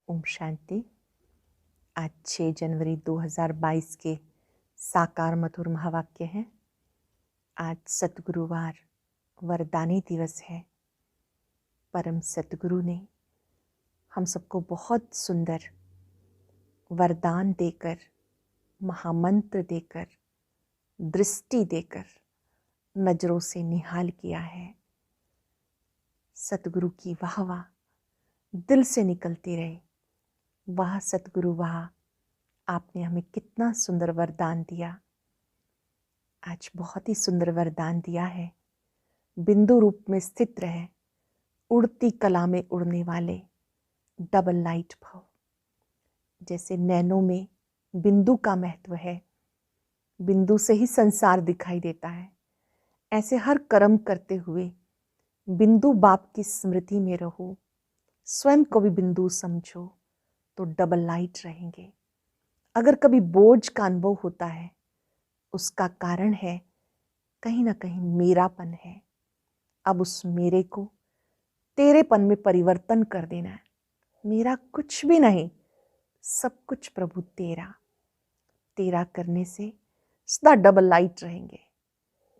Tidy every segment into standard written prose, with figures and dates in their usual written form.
ओम शांति। आज 6 जनवरी 2022 के साकार मधुर महावाक्य हैं। आज सतगुरुवार वरदानी दिवस है। परम सतगुरु ने हम सबको बहुत सुंदर वरदान देकर, महामंत्र देकर, दृष्टि देकर नजरों से निहाल किया है। सतगुरु की वाह वाह दिल से निकलती रहे। वाह सतगुरु वाह, आपने हमें कितना सुंदर वरदान दिया। आज बहुत ही सुंदर वरदान दिया है। बिंदु रूप में स्थित रहे, उड़ती कला में उड़ने वाले डबल लाइट भव। जैसे नैनो में बिंदु का महत्व है, बिंदु से ही संसार दिखाई देता है, ऐसे हर कर्म करते हुए बिंदु बाप की स्मृति में रहो, स्वयं को भी बिंदु समझो तो डबल लाइट रहेंगे। अगर कभी बोझ का अनुभव होता है, उसका कारण है कहीं ना कहीं मेरापन है। अब उस मेरे को तेरेपन में परिवर्तन कर देना है। मेरा कुछ भी नहीं, सब कुछ प्रभु तेरा। तेरा करने से सदा डबल लाइट रहेंगे।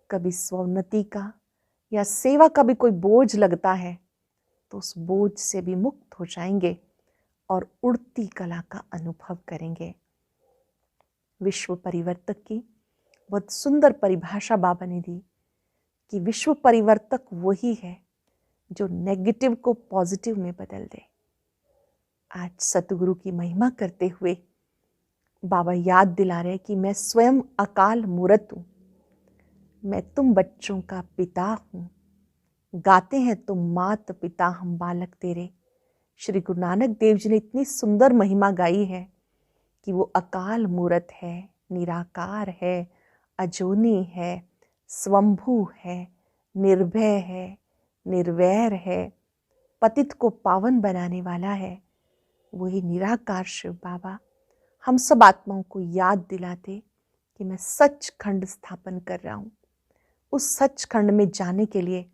कभी स्वोन्नति का या सेवा का भी कोई बोझ लगता है तो उस बोझ से भी मुक्त हो जाएंगे और उड़ती कला का अनुभव करेंगे। विश्व परिवर्तक की बहुत सुंदर परिभाषा बाबा ने दी कि विश्व परिवर्तक वही है जो नेगेटिव को पॉजिटिव में बदल दे। आज सतगुरु की महिमा करते हुए बाबा याद दिला रहे कि मैं स्वयं अकाल मूरत हूं, मैं तुम बच्चों का पिता हूं। गाते हैं तुम मात पिता हम बालक तेरे। श्री गुरु नानक देव जी ने इतनी सुंदर महिमा गाई है कि वो अकाल मूरत है, निराकार है, अजोनी है, स्वंभू है, निर्भय है, निर्वैर है, पतित को पावन बनाने वाला है। वही निराकार शिव बाबा हम सब आत्माओं को याद दिलाते कि मैं सचखंड स्थापन कर रहा हूँ। उस सचखंड में जाने के लिए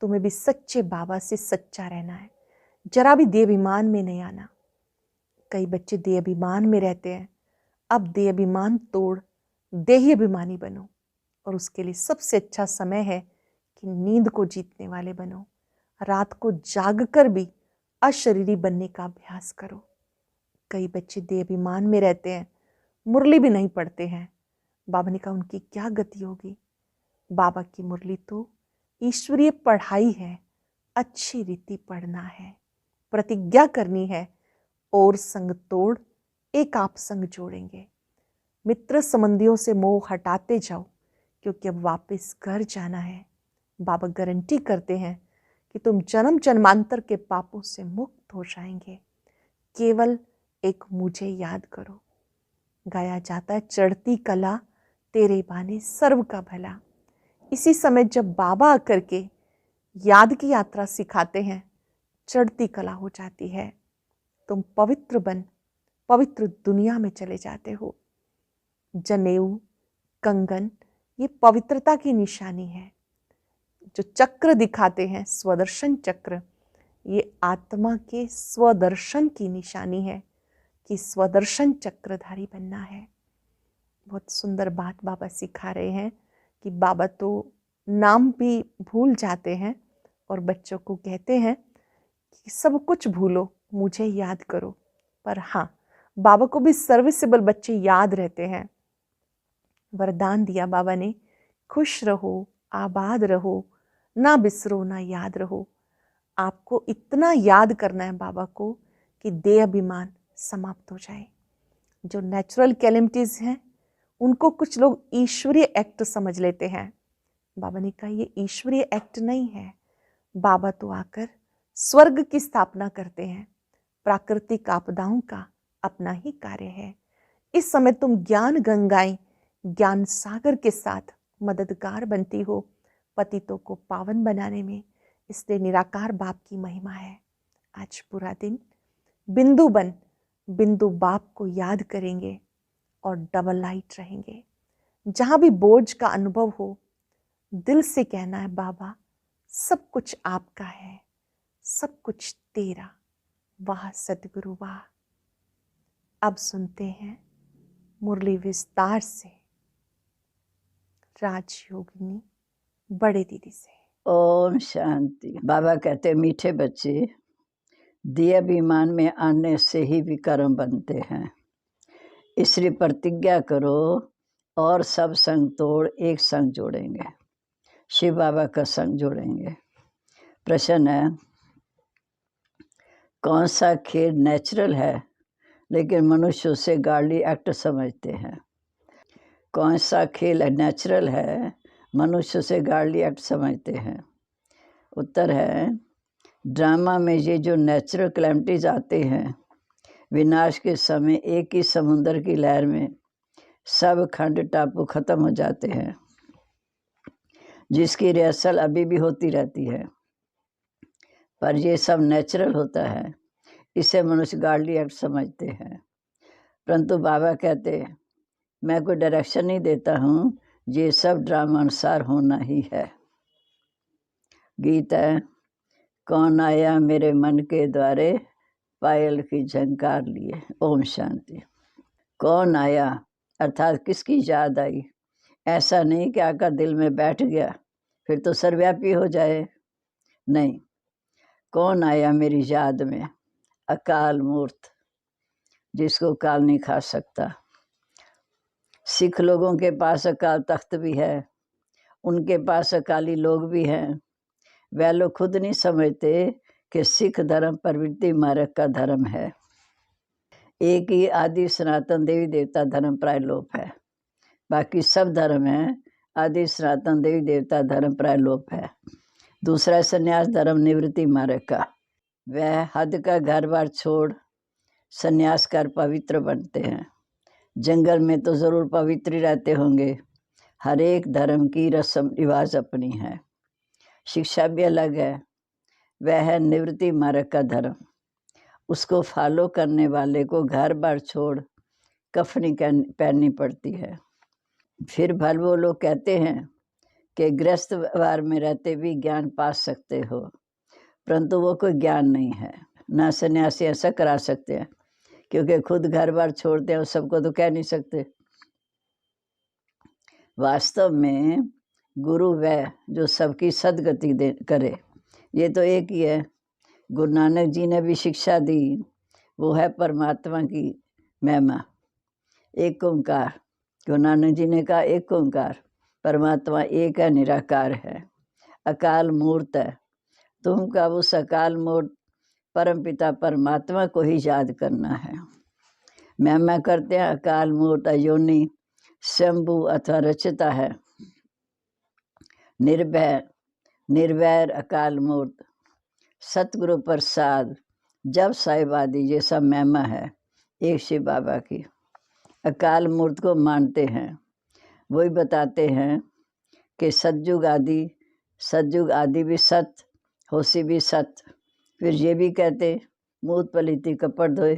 तुम्हें भी सच्चे बाबा से सच्चा रहना है, जरा भी देह अभिमान में नहीं आना। कई बच्चे देह अभिमान में रहते हैं। अब देह अभिमान तोड़ देही अभिमानी बनो, और उसके लिए सबसे अच्छा समय है कि नींद को जीतने वाले बनो। रात को जागकर भी अशरीरी बनने का अभ्यास करो। कई बच्चे देह अभिमान में रहते हैं, मुरली भी नहीं पढ़ते हैं। बाबा ने कहा उनकी क्या गति होगी। बाबा की मुरली तो ईश्वरीय पढ़ाई है, अच्छी रीति पढ़ना है, प्रतिज्ञा करनी है और संग तोड़ एक आप संग जोड़ेंगे। मित्र संबंधियों से मोह हटाते जाओ, क्योंकि अब वापस घर जाना है। बाबा गारंटी करते हैं कि तुम जन्म जन्मांतर के पापों से मुक्त हो जाएंगे। केवल एक मुझे याद करो। गाया जाता है चढ़ती कला तेरे बाने सर्व का भला। इसी समय जब बाबा आकर के याद की यात्रा सिखाते हैं, चढ़ती कला हो जाती है। तुम पवित्र बन पवित्र दुनिया में चले जाते हो। जनेऊ, कंगन, ये पवित्रता की निशानी है। जो चक्र दिखाते हैं, स्वदर्शन चक्र, ये आत्मा के स्वदर्शन की निशानी है कि स्वदर्शन चक्रधारी बनना है। बहुत सुंदर बात बाबा सिखा रहे हैं कि बाबा तो नाम भी भूल जाते हैं और बच्चों को कहते हैं कि सब कुछ भूलो, मुझे याद करो। पर हाँ, बाबा को भी सर्विसेबल बच्चे याद रहते हैं। वरदान दिया बाबा ने, खुश रहो, आबाद रहो, ना बिसरो ना याद रहो। आपको इतना याद करना है बाबा को कि देह अभिमान समाप्त हो जाए। जो नेचुरल कैलेमिटीज हैं उनको कुछ लोग ईश्वरीय एक्ट समझ लेते हैं। बाबा ने कहा ये ईश्वरीय एक्ट नहीं है। बाबा तो आकर स्वर्ग की स्थापना करते हैं। प्राकृतिक आपदाओं का अपना ही कार्य है। इस समय तुम ज्ञान गंगाएं, ज्ञान सागर के साथ मददगार बनती हो पतितों को पावन बनाने में। इसलिए निराकार बाप की महिमा है। आज पूरा दिन बिंदु बन बिंदु बाप को याद करेंगे और डबल लाइट रहेंगे। जहां भी बोझ का अनुभव हो, दिल से कहना है बाबा सब कुछ आपका है, सब कुछ तेरा। वाह सतगुरु वाह। अब सुनते हैं मुरली विस्तार से राजयोगिनी बड़े दीदी से। ओम शांति। बाबा कहते मीठे बच्चे, दिए अभिमान में आने से ही विकर्म बनते हैं, इसलिए प्रतिज्ञा करो और सब संग तोड़ एक संग जोड़ेंगे, शिव बाबा का संग जोड़ेंगे। प्रश्न है, कौन सा खेल नेचुरल है लेकिन मनुष्य उसे गार्डली एक्ट समझते हैं? कौन सा खेल नेचुरल है, मनुष्य उसे गार्डली एक्ट समझते हैं? उत्तर है, ड्रामा में ये जो नेचुरल कैलेमिटीज आते हैं, विनाश के समय एक ही समुद्र की लहर में सब खंड टापू खत्म हो जाते हैं, जिसकी रिहर्सल अभी भी होती रहती है। पर ये सब नेचुरल होता है, इसे मनुष्य गार्डली एक्ट समझते हैं। परंतु बाबा कहते हैं, मैं कोई डायरेक्शन नहीं देता हूँ, ये सब ड्रामा अनुसार होना ही है। गीत है, कौन आया मेरे मन के द्वारे, पायल की झंकार लिए। ओम शांति। कौन आया अर्थात किसकी याद आई? ऐसा नहीं कि आकर दिल में बैठ गया फिर तो सर्वव्यापी हो जाए, नहीं। कौन आया मेरी याद में? अकाल मूर्त, जिसको काल नहीं खा सकता। सिख लोगों के पास अकाल तख्त भी है, उनके पास अकाली लोग भी हैं। वह लोग खुद नहीं समझते कि सिख धर्म प्रवृत्ति मार्ग का धर्म है। एक ही आदि सनातन देवी देवता धर्म प्राय लोप है, बाकी सब धर्म है। आदि सनातन देवी देवता धर्म प्राय लोप है। दूसरा संन्यास धर्म निवृत्ति मार्ग का, वह हद का घर बार छोड़ संन्यास कर पवित्र बनते हैं। जंगल में तो जरूर पवित्र ही रहते होंगे। हर एक धर्म की रस्म रिवाज अपनी है, शिक्षा भी अलग है। वह है निवृत्ति मार्ग का धर्म, उसको फॉलो करने वाले को घर बार छोड़ कफनी पहननी पड़ती है। फिर भल वो लोग कहते हैं कि गृहस्थ व्यवहार में रहते भी ज्ञान पा सकते हो, परंतु वो कोई ज्ञान नहीं है। ना सन्यासी ऐसा करा सकते हैं, क्योंकि खुद घर बार छोड़ते हैं और सबको तो कह नहीं सकते। वास्तव में गुरु वह जो सबकी सदगति दे करे, ये तो एक ही है। गुरु नानक जी ने भी शिक्षा दी, वो है परमात्मा की महिमा, एक ओंकार। गुरु नानक जी ने कहा एक ओंकार, परमात्मा एक है, निराकार है, अकाल मूर्त है। तुम का उस अकाल मूर्त परमपिता परमात्मा को ही याद करना है। महिमा करते हैं अकाल मूर्त अयोनि शंभु अथवा रचिता है। निर्भय निर्वैर अकाल मूर्त सतगुरु प्रसाद जब साहिबादी, ये सब महिमा है एक शिव बाबा की। अकाल मूर्त को मानते हैं, वही बताते हैं कि सतयुग आदि भी सत, होशी भी सत। फिर ये भी कहते मूत पलीती कपड़ धोए,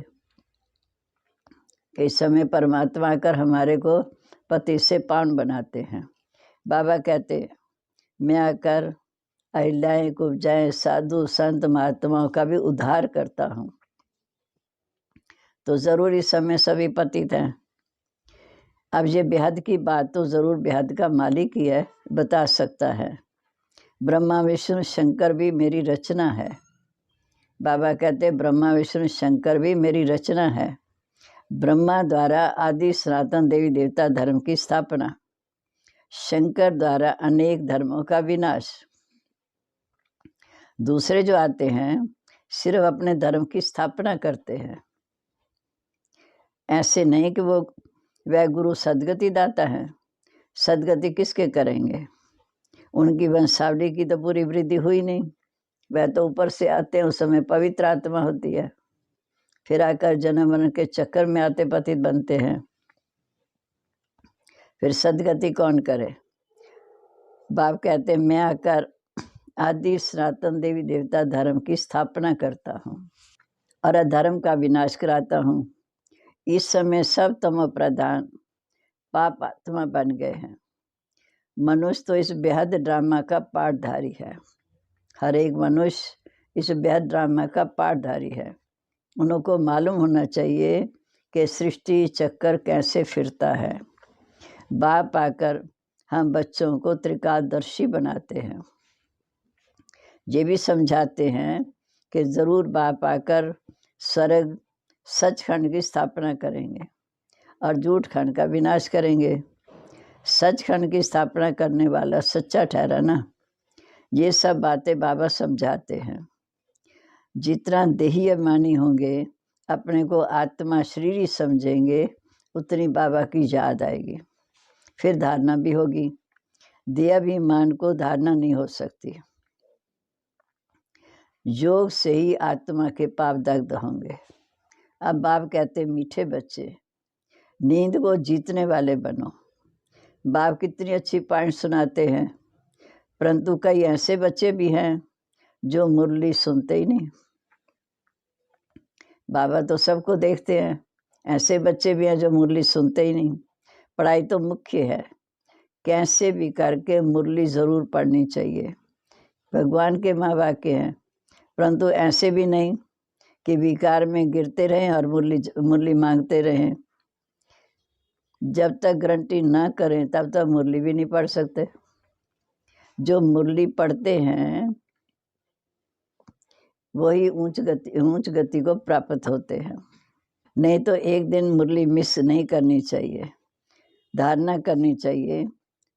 कि इस समय परमात्मा आकर हमारे को पति से पावन बनाते हैं। बाबा कहते मैं आकर अहिल्याएं कुब्जाएं साधु संत महात्माओं का भी उद्धार करता हूँ। तो जरूर इस समय सभी पतित हैं। अब ये बेहद की बात तो जरूर बेहद का मालिक ही है, बता सकता है। ब्रह्मा विष्णु शंकर भी मेरी रचना है। बाबा कहते ब्रह्मा विष्णु शंकर भी मेरी रचना है। ब्रह्मा द्वारा आदि सनातन देवी देवता धर्म की स्थापना, शंकर द्वारा अनेक धर्मों का विनाश। दूसरे जो आते हैं सिर्फ अपने धर्म की स्थापना करते हैं। ऐसे नहीं कि वो वह गुरु सदगति दाता है। सदगति किसके करेंगे? उनकी वंशावली की तो पूरी वृद्धि हुई नहीं। वह तो ऊपर से आते हैं, उस समय पवित्र आत्मा होती है, फिर आकर जन्म मरण के चक्कर में आते पतित बनते हैं। फिर सदगति कौन करे? बाप कहते मैं आकर आदि सनातन देवी देवता धर्म की स्थापना करता हूँ और अधर्म का विनाश कराता हूँ। इस समय सब तमो प्रधान पाप आत्मा बन गए हैं। मनुष्य तो इस बेहद ड्रामा का पाठधारी है। हर एक मनुष्य इस बेहद ड्रामा का पाठधारी है। उनको मालूम होना चाहिए कि सृष्टि चक्कर कैसे फिरता है। बाप आकर हम बच्चों को त्रिकालदर्शी बनाते हैं। ये भी समझाते हैं कि ज़रूर बाप आकर स्वर्ग सचखंड की स्थापना करेंगे और झूठ खंड का विनाश करेंगे। सचखंड की स्थापना करने वाला सच्चा ठहरा ना। ये सब बातें बाबा समझाते हैं। जितना देही अभिमानी होंगे, अपने को आत्मा शरीर ही समझेंगे, उतनी बाबा की याद आएगी, फिर धारणा भी होगी। देहाभिमान को धारणा नहीं हो सकती। योग से ही आत्मा के पाप दग्ध होंगे। अब बाप कहते मीठे बच्चे, नींद को जीतने वाले बनो। बाप कितनी अच्छी पॉइंट सुनाते हैं, परंतु कई ऐसे बच्चे भी हैं जो मुरली सुनते ही नहीं। बाबा तो सबको देखते हैं, ऐसे बच्चे भी हैं जो मुरली सुनते ही नहीं। पढ़ाई तो मुख्य है, कैसे भी करके मुरली ज़रूर पढ़नी चाहिए। भगवान के माँ वाक्य हैं, परंतु ऐसे भी नहीं कि विकार में गिरते रहें और मुरली मांगते रहें। जब तक गारंटी ना करें तब तक मुरली भी नहीं पढ़ सकते। जो मुरली पढ़ते हैं वही उच्च गति को प्राप्त होते हैं। नहीं तो एक दिन मुरली मिस नहीं करनी चाहिए, धारणा करनी चाहिए।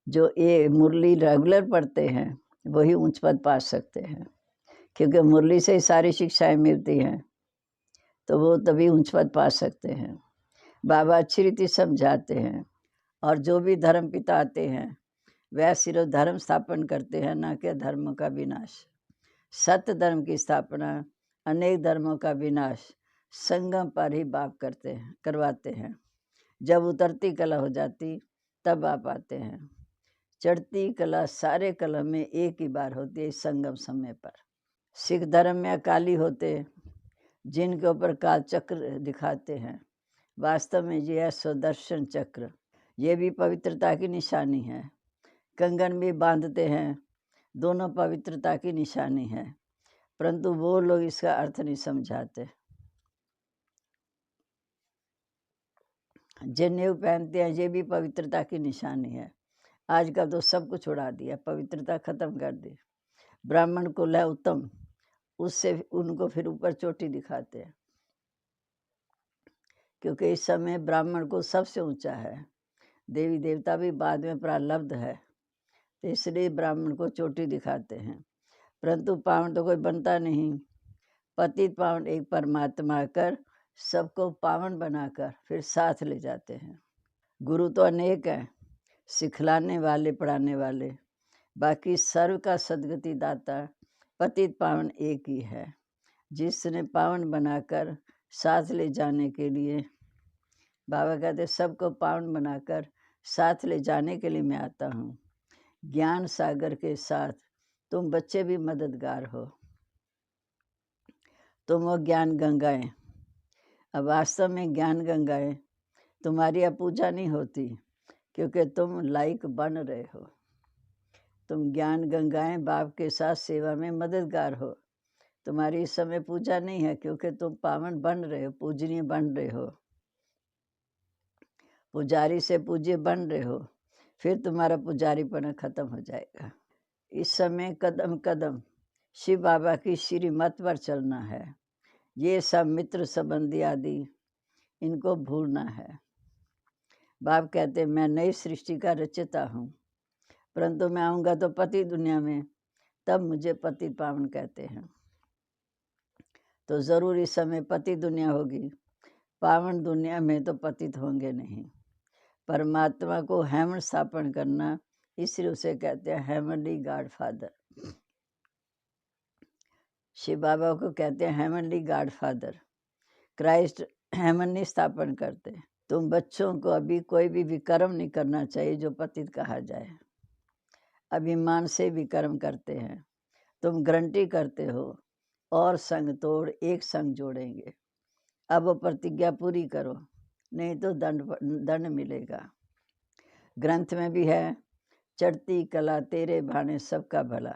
जो ये मुरली रेगुलर पढ़ते हैं वही उच्च पद पा सकते हैं, क्योंकि मुरली से ही सारी शिक्षाएं मिलती हैं, तो वो तभी उच्च पद पा सकते हैं। बाबा अच्छी रीति समझाते हैं, और जो भी धर्म पिता आते हैं वह सिर्फ धर्म स्थापन करते हैं, ना कि धर्म का विनाश। सत्य धर्म की स्थापना, अनेक धर्मों का विनाश संगम पर ही बाप करवाते हैं। जब उतरती कला हो जाती तब आप आते हैं। चढ़ती कला सारे कला में एक ही बार होती है, संगम समय पर। सिख धर्म में अकाली होते, जिनके ऊपर काल चक्र दिखाते हैं, वास्तव में ये है सुदर्शन चक्र। ये भी पवित्रता की निशानी है। कंगन भी बांधते हैं, दोनों पवित्रता की निशानी है, परंतु वो लोग इसका अर्थ नहीं समझाते। जनेऊ पहनते हैं, ये भी पवित्रता की निशानी है। आजकल तो सब कुछ उड़ा दिया, पवित्रता खत्म कर दी। ब्राह्मण कुल है उत्तम, उससे उनको फिर ऊपर चोटी दिखाते हैं, क्योंकि इस समय ब्राह्मण को सबसे ऊंचा है। देवी देवता भी बाद में प्रारब्ध है, तो इसलिए ब्राह्मण को चोटी दिखाते हैं। परंतु पावन तो कोई बनता नहीं। पतित पावन एक परमात्मा आकर सबको पावन बनाकर फिर साथ ले जाते हैं। गुरु तो अनेक हैं, सिखलाने वाले, पढ़ाने वाले, बाकी सर्व का सदगति दाता पतित पावन एक ही है, जिसने पावन बनाकर साथ ले जाने के लिए। बाबा कहते सबको पावन बनाकर साथ ले जाने के लिए मैं आता हूँ। ज्ञान सागर के साथ तुम बच्चे भी मददगार हो, तुम वो ज्ञान गंगाएं। अब वास्तव में ज्ञान गंगाएं तुम्हारी अब पूजा नहीं होती, क्योंकि तुम लायक बन रहे हो। तुम ज्ञान गंगाएं बाप के साथ सेवा में मददगार हो। तुम्हारी इस समय पूजा नहीं है, क्योंकि तुम पावन बन रहे हो, पूजनीय बन रहे हो, पुजारी से पूज्य बन रहे हो। फिर तुम्हारा पुजारीपना खत्म हो जाएगा। इस समय कदम कदम शिव बाबा की श्रीमत पर चलना है। ये सब मित्र संबंधी आदि इनको भूलना है। बाप कहते मैं नई सृष्टि का रचयिता हूँ, परंतु मैं आऊँगा तो पति दुनिया में, तब मुझे पति पावन कहते हैं। तो ज़रूर इस समय पति दुनिया होगी, पावन दुनिया में तो पतित होंगे नहीं। परमात्मा को हेमन स्थापन करना, इसलिए उसे कहते हैं हेमनली गॉड फादर। शिव बाबा को कहते हैं हेमनली गॉड फादर। क्राइस्ट हेमनली स्थापन करते। तुम बच्चों को अभी कोई भी विकर्म नहीं करना चाहिए जो पतित कहा जाए। अभिमान से विकर्म करते हैं। तुम गारंटी करते हो और संग तोड़ एक संग जोड़ेंगे। अब वो प्रतिज्ञा पूरी करो, नहीं तो दंड मिलेगा। ग्रंथ में भी है, चढ़ती कला तेरे भाने सबका भला।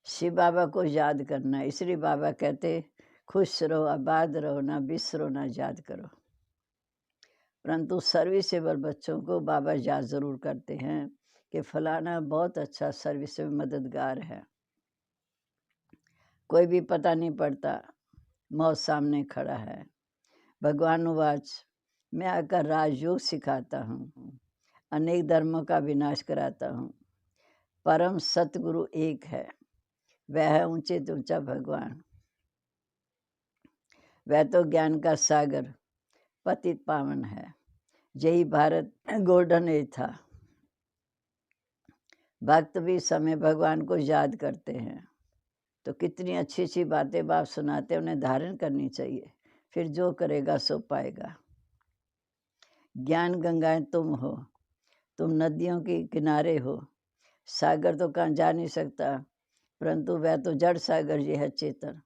शिव बाबा को याद करना, इसलिए बाबा कहते खुश रहो, आबाद रहो, ना बिसरो ना याद करो। परंतु सर्विसेबल बच्चों को बाबा याद ज़रूर करते हैं कि फलाना बहुत अच्छा सर्विसेबल मददगार है। कोई भी पता नहीं पड़ता, मौत सामने खड़ा है। भगवान उवाच, मैं आकर राजयोग सिखाता हूँ, अनेक धर्मों का विनाश कराता हूँ। परम सतगुरु एक है, वह है ऊंचे से ऊंचा भगवान। वह तो ज्ञान का सागर पतित पावन है। यही भारत गोल्डन एज था। भक्त भी समय भगवान को याद करते हैं तो कितनी अच्छी अच्छी बातें बाप सुनाते, उन्हें धारण करनी चाहिए, फिर जो करेगा सो पाएगा। ज्ञान गंगाएं तुम हो, तुम नदियों के किनारे हो। सागर तो कहाँ जा नहीं सकता, परंतु वह तो जड़ सागर ये है चेतन।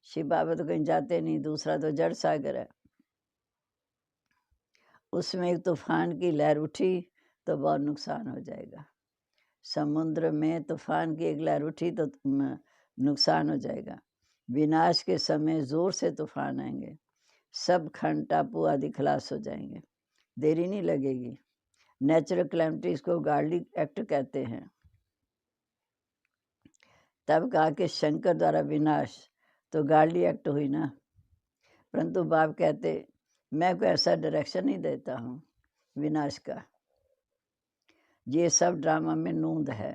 शिव बाबा तो कहीं जाते नहीं, दूसरा तो जड़ सागर है। उसमें एक तूफान की लहर उठी तो बहुत नुकसान हो जाएगा। समुद्र में तूफान की एक लहर उठी तो नुकसान हो जाएगा। विनाश के समय जोर से तूफान आएंगे, सब खंड टापू आदि खलास हो जाएंगे, देरी नहीं लगेगी। नेचुरल कैलेमिटीज को गार्डली एक्ट कहते हैं। तब कहा कि शंकर द्वारा विनाश, तो गार्डली एक्ट हुई ना। परंतु बाप कहते मैं कोई ऐसा डायरेक्शन नहीं देता हूँ विनाश का, ये सब ड्रामा में नूंद है।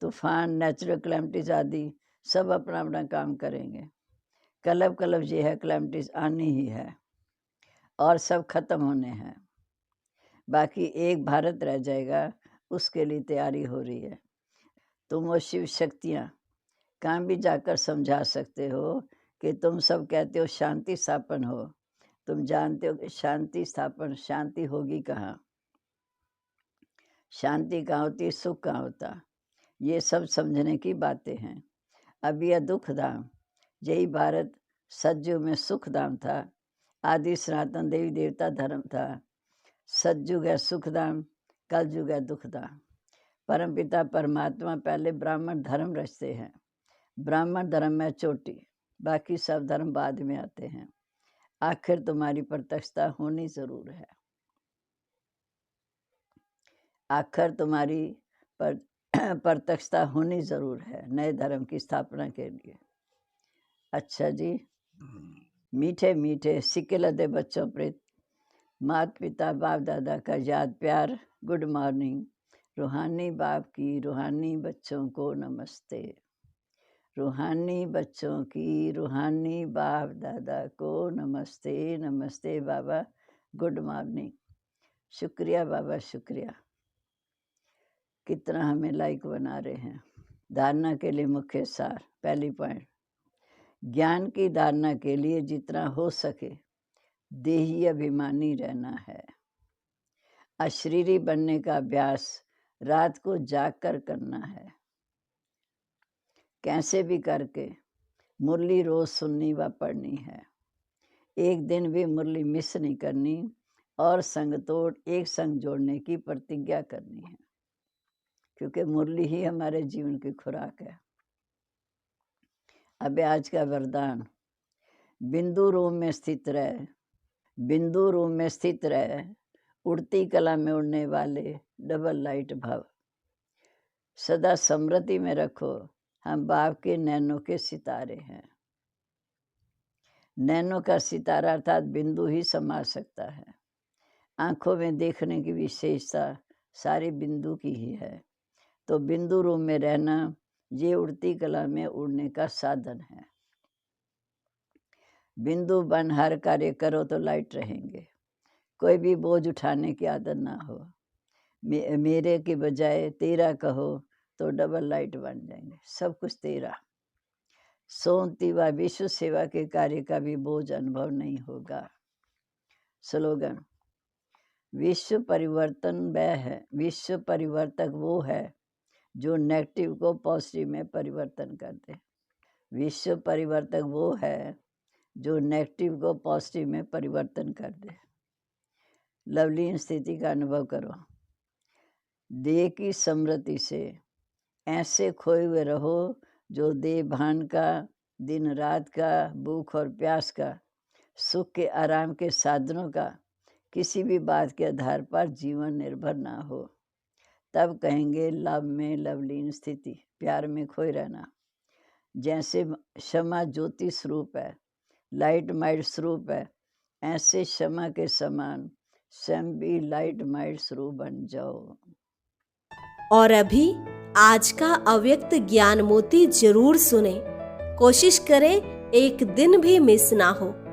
तूफान, नेचुरल कैलेमिटीज आदि सब अपना अपना काम करेंगे। कलब कलब ये है, कैलेमिटीज आनी ही है और सब खत्म होने हैं। बाकी एक भारत रह जाएगा, उसके लिए तैयारी हो रही है। तुम वो शिव शक्तियाँ कहाँ भी जाकर समझा सकते हो कि तुम सब कहते हो शांति स्थापन हो, तुम जानते हो कि शांति स्थापन, शांति होगी कहाँ? शांति कहाँ होती, सुख कहाँ होता? ये सब समझने की बातें हैं। अब यह दुख धाम, यही भारत सतयुग में सुख धाम था। आदि सनातन देवी देवता धर्म था। सतयुग है सुख धाम, कलयुग है दुख धाम। परमपिता परमात्मा पहले ब्राह्मण धर्म रचते हैं। ब्राह्मण धर्म में चोटी, बाकी सब धर्म बाद में आते हैं। आखिर तुम्हारी प्रत्यक्षता होनी जरूर है। आखिर तुम्हारी प्रत्यक्षता होनी जरूर है नए धर्म की स्थापना के लिए। अच्छा जी, मीठे मीठे सिक्के लदे बच्चों प्रेत माता पिता बाप दादा का याद प्यार, गुड मॉर्निंग। रूहानी बाप की रूहानी बच्चों को नमस्ते। रूहानी बच्चों की रूहानी बाप दादा को नमस्ते। नमस्ते बाबा, गुड मॉर्निंग। शुक्रिया बाबा, शुक्रिया। कितना हमें लाइक बना रहे हैं। धारणा के लिए मुख्य सार, पहली पॉइंट, ज्ञान की धारणा के लिए जितना हो सके देही अभिमानी रहना है। अशरीरी बनने का अभ्यास रात को जाग कर करना है। कैसे भी करके मुरली रोज सुननी व पढ़नी है। एक दिन भी मुरली मिस नहीं करनी और संग तोड़ एक संग जोड़ने की प्रतिज्ञा करनी है, क्योंकि मुरली ही हमारे जीवन की खुराक है। अब आज का वरदान, बिंदु रूम में स्थित रहे, बिंदु रूम में स्थित रहे, उड़ती कला में उड़ने वाले डबल लाइट भव। सदा समृद्धि में रखो, हम बाप के नैनों के सितारे हैं। नैनों का सितारा अर्थात बिंदु ही समा सकता है। आंखों में देखने की विशेषता सारी बिंदु की ही है। तो बिंदु रूम में रहना ये उड़ती कला में उड़ने का साधन है। बिंदु बन हर कार्य करो तो लाइट रहेंगे। कोई भी बोझ उठाने की आदत ना हो। मेरे के बजाय तेरा कहो तो डबल लाइट बन जाएंगे। सब कुछ तेरा। सोमती व विश्व सेवा के कार्य का भी बोझ अनुभव नहीं होगा। स्लोगन, विश्व परिवर्तन वह है, विश्व परिवर्तक वो है जो नेगेटिव को पॉजिटिव में परिवर्तन कर दे। विश्व परिवर्तक वो है जो नेगेटिव को पॉजिटिव में परिवर्तन कर दे। लवलीन स्थिति का अनुभव करो। देह की समृद्धि से ऐसे खोए हुए रहो जो देह भान का दिन रात का, भूख और प्यास का, सुख के आराम के साधनों का किसी भी बात के आधार पर जीवन निर्भर ना हो, तब कहेंगे लव में लवलीन स्थिति, प्यार में खोए रहना। जैसे क्षमा ज्योति स्वरूप है, लाइट माइट स्वरूप है, ऐसे क्षमा के समान स्वयं भी लाइट माइट स्वरूप बन जाओ। और अभी आज का अव्यक्त ज्ञान मोती जरूर सुने। कोशिश करें एक दिन भी मिस ना हो।